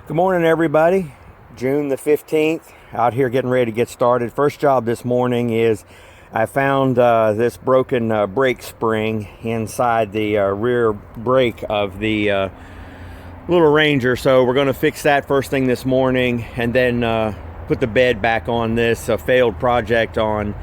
Good morning, everybody. June the 15th, out here getting ready to get started. First job this morning is I found this broken brake spring inside the rear brake of the little Ranger. So we're going to fix that first thing this morning and then put the bed back on this failed project on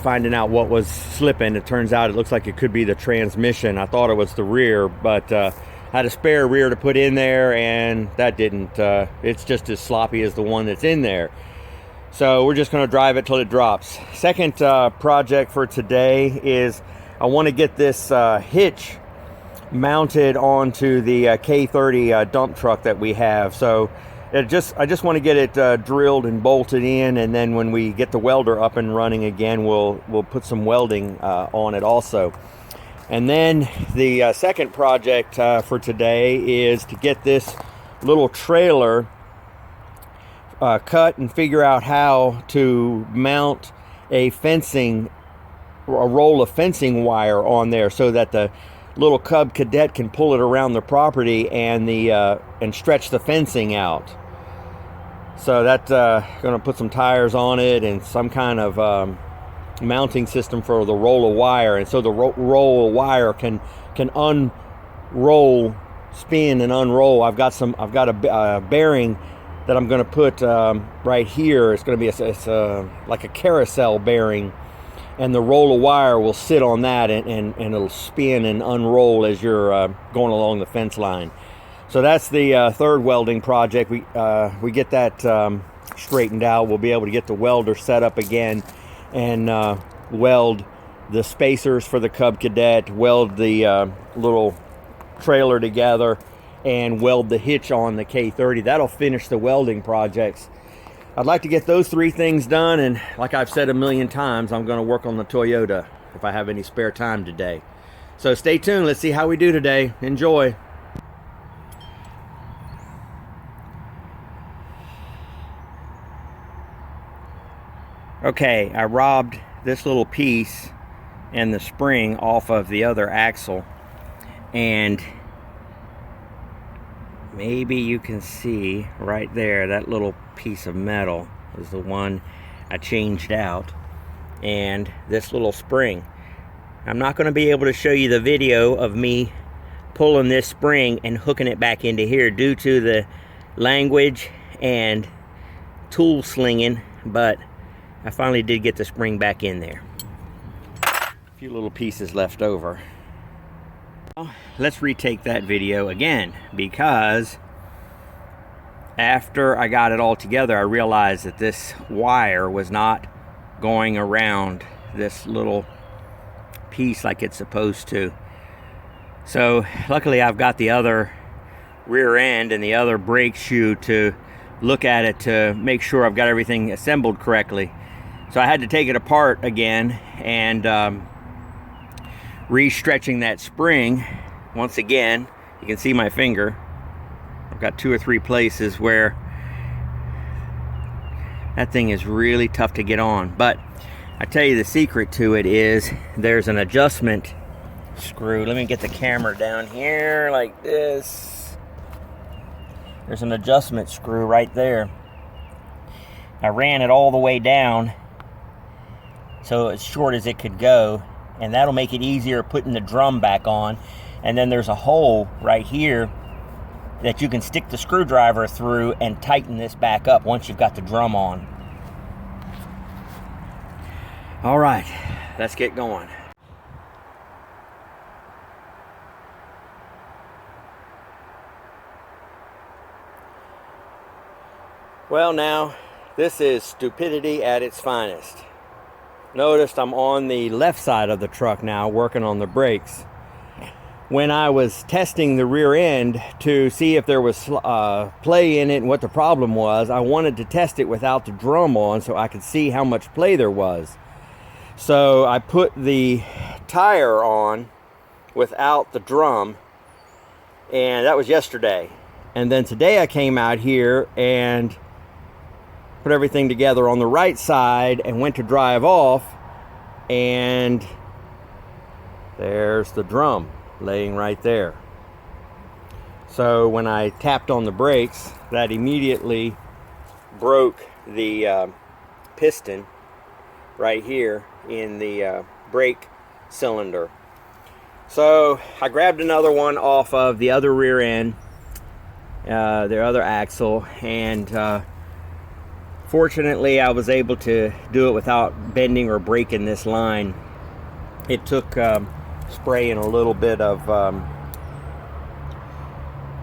finding out what was slipping. It turns out it looks like it could be the transmission. I thought it was the rear, but had a spare rear to put in there, and that didn't. It's just as sloppy as the one that's in there. So we're just going to drive it till it drops. Second project for today is I want to get this hitch mounted onto the K30 dump truck that we have. So I just want to get it drilled and bolted in, and then when we get the welder up and running again, we'll put some welding on it also. And then the second project for today is to get this little trailer cut and figure out how to mount a roll of fencing wire on there so that the little Cub Cadet can pull it around the property and stretch the fencing out. So that's going to put some tires on it and some kind of mounting system for the roll of wire, and so the roll of wire can unroll, spin and unroll. I've got a bearing that I'm going to put right here. It's going to be like a carousel bearing, and the roll of wire will sit on that and it'll spin and unroll as you're going along the fence line. So that's the third welding project. We get that straightened out, we'll be able to get the welder set up again and weld the spacers for the Cub Cadet, weld the little trailer together, and weld the hitch on the K30. That'll finish the welding projects. I'd like to get those three things done, and like I've said a million times, I'm going to work on the Toyota if I have any spare time today. So stay tuned. Let's see how we do today. Enjoy. Okay, I robbed this little piece and the spring off of the other axle, and maybe you can see right there that little piece of metal is the one I changed out, and this little spring. I'm not going to be able to show you the video of me pulling this spring and hooking it back into here due to the language and tool slinging, but I finally did get the spring back in there. A few little pieces left over. Well, let's retake that video again, because after I got it all together, I realized that this wire was not going around this little piece like it's supposed to. So luckily I've got the other rear end and the other brake shoe to look at it to make sure I've got everything assembled correctly. So I had to take it apart again and re-stretching that spring once again. You can see my finger. I've got 2 or 3 places where that thing is really tough to get on. But I tell you, the secret to it is there's an adjustment screw. Let me get the camera down here like this. There's an adjustment screw right there. I ran it all the way down so as short as it could go, and that'll make it easier putting the drum back on. And then there's a hole right here that you can stick the screwdriver through and tighten this back up once you've got the drum on. All right, let's get going. Well, now this is stupidity at its finest. Noticed I'm on the left side of the truck now, working on the brakes. When I was testing the rear end to see if there was play in it and what the problem was, I wanted to test it without the drum on so I could see how much play there was. So I put the tire on without the drum, and that was yesterday. And then today I came out here and put everything together on the right side and went to drive off, and there's the drum laying right there. So when I tapped on the brakes, that immediately broke the piston right here in the brake cylinder. So I grabbed another one off of the other rear end, their other axle, and fortunately I was able to do it without bending or breaking this line. It took spraying a little bit of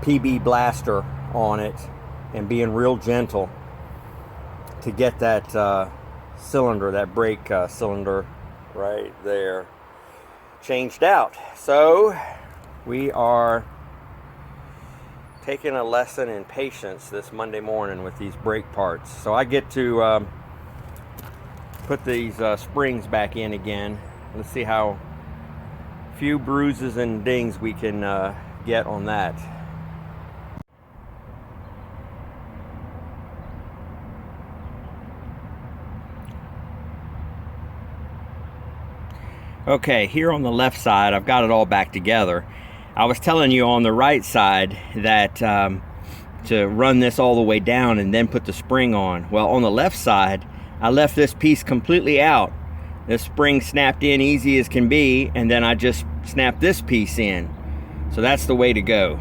PB Blaster on it and being real gentle to get that cylinder, that brake cylinder right there, changed out. So we are taking a lesson in patience this Monday morning with these brake parts. So I get to put these springs back in again. Let's see how few bruises and dings we can get on that. Okay, here on the left side, I've got it all back together. I was telling you on the right side that to run this all the way down and then put the spring on. Well, on the left side, I left this piece completely out. This spring snapped in easy as can be, and then I just snapped this piece in. So that's the way to go.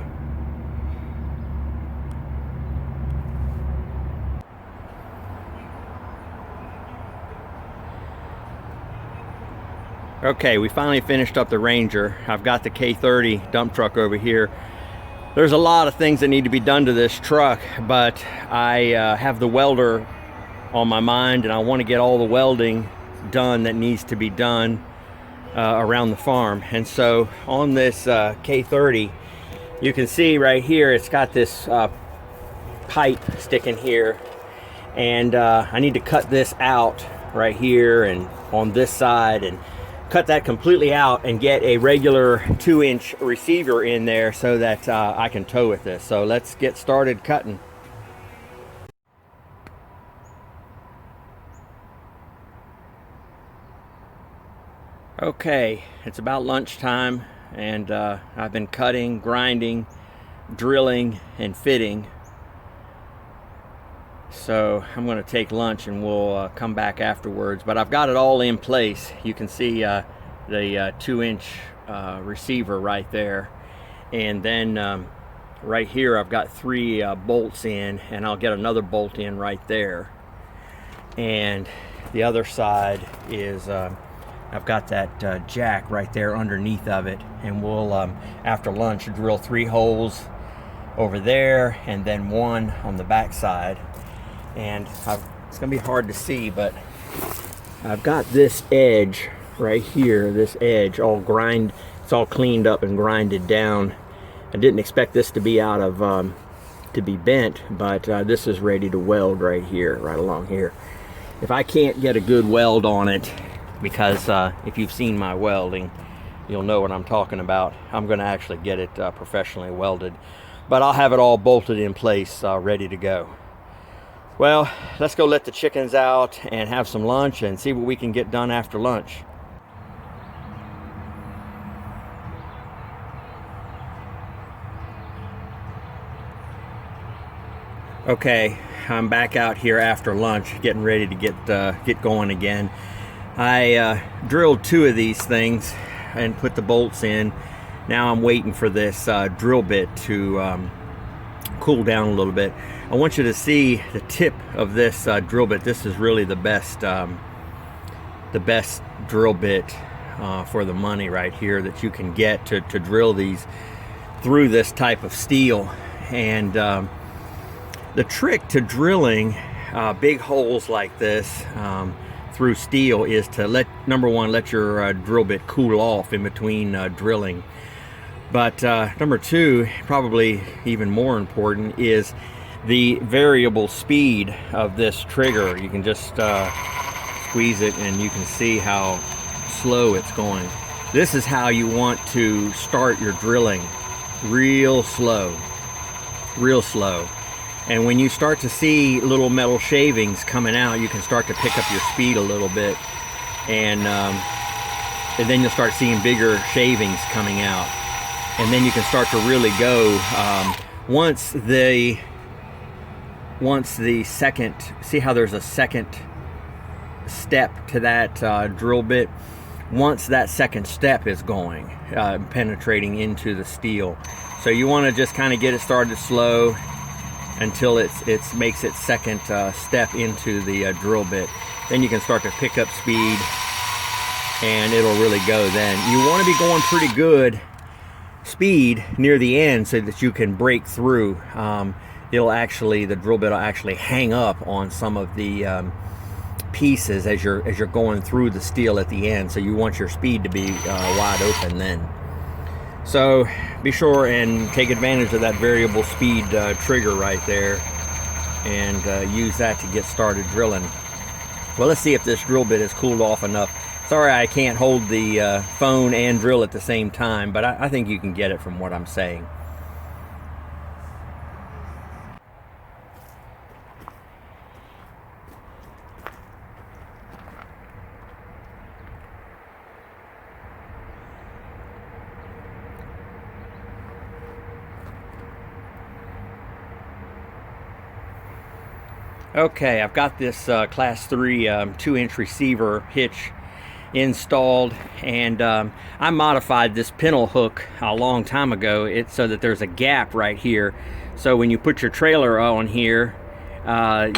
Okay, we finally finished up the Ranger. I've got the K30 dump truck over here. There's a lot of things that need to be done to this truck, but I have the welder on my mind, and I want to get all the welding done that needs to be done around the farm. And so on this K30, you can see right here, it's got this pipe sticking here, and I need to cut this out right here and on this side, and cut that completely out and get a regular 2-inch receiver in there so that I can tow with this. So let's get started cutting. Okay, it's about lunchtime, and I've been cutting, grinding, drilling, and fitting. So I'm going to take lunch and we'll come back afterwards, but I've got it all in place. You can see the 2-inch receiver right there, and then right here I've got 3 bolts in, and I'll get another bolt in right there. And the other side is I've got that jack right there underneath of it, and we'll after lunch drill 3 holes over there and then 1 on the back side. And it's gonna be hard to see, but I've got this edge right here, this edge all it's all cleaned up and grinded down. I didn't expect this to be out of to be bent, but this is ready to weld right here, right along here. If I can't get a good weld on it, because if you've seen my welding, you'll know what I'm talking about, I'm gonna actually get it professionally welded, but I'll have it all bolted in place, ready to go. Well, let's go let the chickens out and have some lunch and see what we can get done after lunch. Okay, I'm back out here after lunch, getting ready to get going again. I drilled 2 of these things and put the bolts in. Now I'm waiting for this drill bit to cool down a little bit. I want you to see the tip of this drill bit. This is really the best drill bit for the money right here that you can get to drill these through this type of steel. And the trick to drilling big holes like this through steel is to number one, let your drill bit cool off in between drilling. But number 2, probably even more important, is the variable speed of this trigger. You can just squeeze it and you can see how slow it's going. This is how you want to start your drilling. Real slow. Real slow. And when you start to see little metal shavings coming out, you can start to pick up your speed a little bit. And then you'll start seeing bigger shavings coming out. and then you can start to really go. Once the second, see how there's a second step to that drill bit? Once that second step is going, penetrating into the steel. So you want to just kind of get it started slow until it makes its second step into the drill bit. Then you can start to pick up speed and it'll really go then. You want to be going pretty good speed near the end so that you can break through. The drill bit will actually hang up on some of the pieces as you're going through the steel at the end. So you want your speed to be wide open then. So be sure and take advantage of that variable speed trigger right there, and use that to get started drilling. Well, let's see if this drill bit is cooled off enough. Sorry I can't hold the phone and drill at the same time, but I think you can get it from what I'm saying. Okay, I've got this class 3 2-inch receiver hitch installed, and I modified this pintle hook a long time ago so that there's a gap right here. So when you put your trailer on here,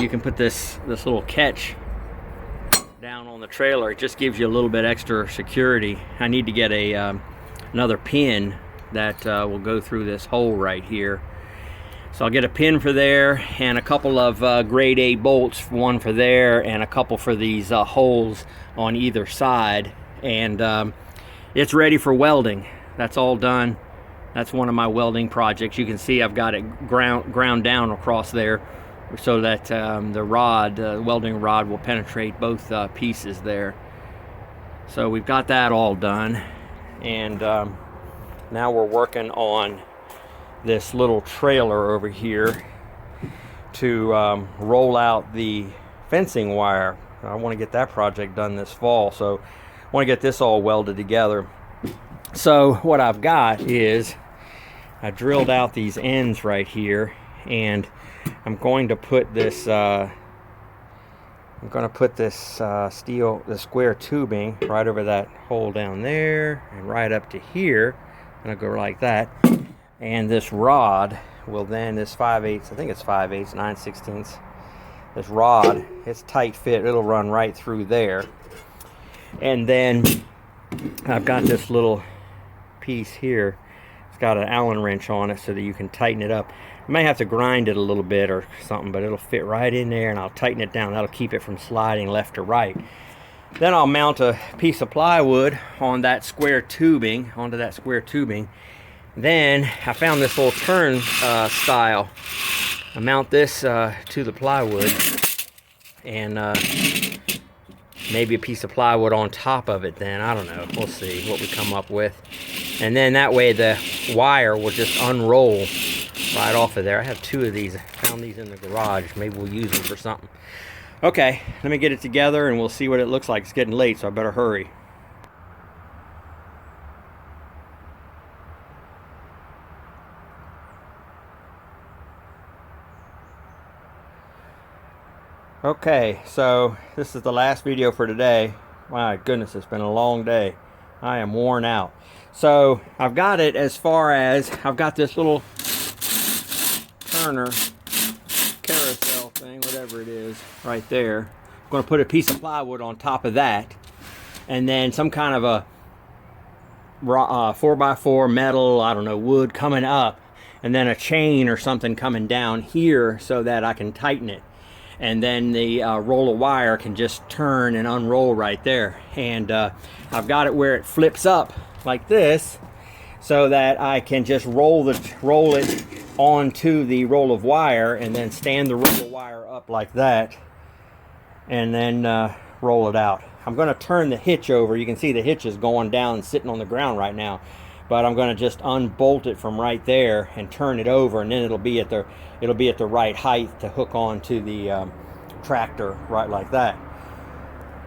you can put this little catch down on the trailer. It just gives you a little bit extra security. I need to get another pin that will go through this hole right here. So I'll get a pin for there and a couple of grade 8 bolts, one for there and a couple for these holes on either side, and it's ready for welding. That's all done. That's one of my welding projects. You can see I've got it ground down across there so that the welding rod will penetrate both pieces there. So we've got that all done, and now we're working on this little trailer over here to roll out the fencing wire. I want to get that project done this fall, so I want to get this all welded together. So what I've got is I drilled out these ends right here, and I'm going to put this steel, the square tubing right over that hole down there and right up to here, and I'll go like that. And this rod will then, this 5/8, I think it's 5/8, 9/16. This rod, it's tight fit, it'll run right through there. And then I've got this little piece here. It's got an Allen wrench on it so that you can tighten it up. You may have to grind it a little bit or something, but it'll fit right in there, and I'll tighten it down. That'll keep it from sliding left to right. Then I'll mount a piece of plywood on that square tubing, onto that square tubing. Then I found this little turn style. I mount this to the plywood, and maybe a piece of plywood on top of it then. I don't know. We'll see what we come up with. And then that way the wire will just unroll right off of there. I have 2 of these. I found these in the garage. Maybe we'll use them for something. Okay, let me get it together and we'll see what it looks like. It's getting late, so I better hurry. Okay, so this is the last video for today. My goodness, it's been a long day. I am worn out. So I've got it as far as, I've got this little turner, carousel thing, whatever it is, right there. I'm going to put a piece of plywood on top of that, and then some kind of a 4x4 metal, I don't know, wood coming up, and then a chain or something coming down here so that I can tighten it. And then the roll of wire can just turn and unroll right there. And I've got it where it flips up like this so that I can just roll it onto the roll of wire and then stand the roll of wire up like that and then roll it out. I'm going to turn the hitch over. You can see the hitch is going down and sitting on the ground right now. But I'm going to just unbolt it from right there and turn it over, and then it'll be at the right height to hook onto the tractor, right like that.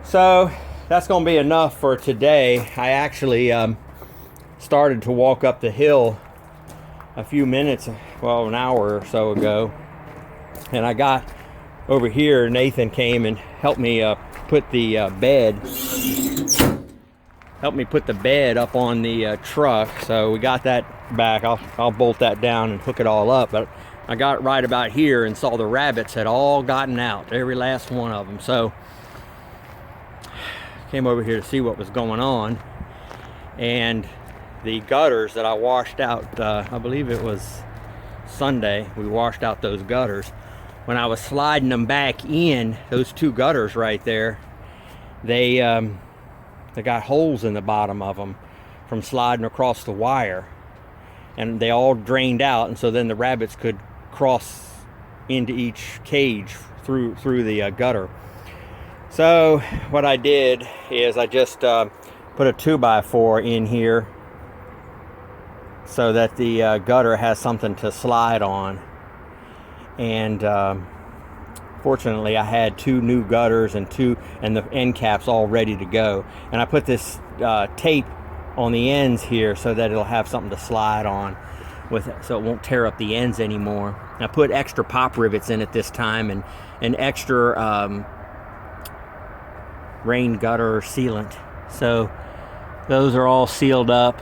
So that's going to be enough for today. I actually started to walk up the hill a few minutes, well, an hour or so ago, and I got over here. Nathan came and helped me put the bed up on the truck. So we got that back. I'll bolt that down and hook it all up. But I got right about here and saw the rabbits had all gotten out, every last one of them. So came over here to see what was going on. And the gutters that I washed out, I believe it was Sunday, we washed out those gutters. When I was sliding them back in, those two gutters right there, they got holes in the bottom of them from sliding across the wire, and they all drained out, and so then the rabbits could cross into each cage through the gutter. So what I did is I just put a 2x4 in here so that the gutter has something to slide on. And fortunately I had 2 new gutters and the end caps all ready to go. And I put this tape on the ends here so that it'll have something to slide on with it, so it won't tear up the ends anymore. I put extra pop rivets in it this time, and an extra rain gutter sealant. So those are all sealed up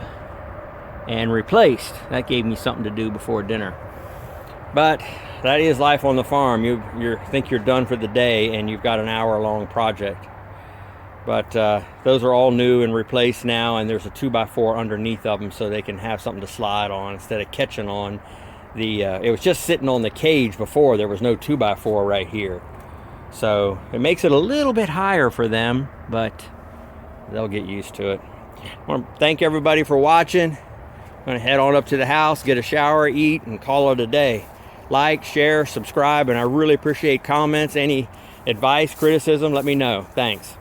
and replaced. That gave me something to do before dinner. But that is life on the farm. You think you're done for the day and you've got an hour-long project. But those are all new and replaced now, and there's a 2x4 underneath of them so they can have something to slide on instead of catching on the... it was just sitting on the cage before. There was no 2x4 right here. So it makes it a little bit higher for them, but they'll get used to it. I want to thank everybody for watching. I'm going to head on up to the house, get a shower, eat, and call it a day. Like, share, subscribe, and I really appreciate comments. Any advice, criticism, let me know. Thanks.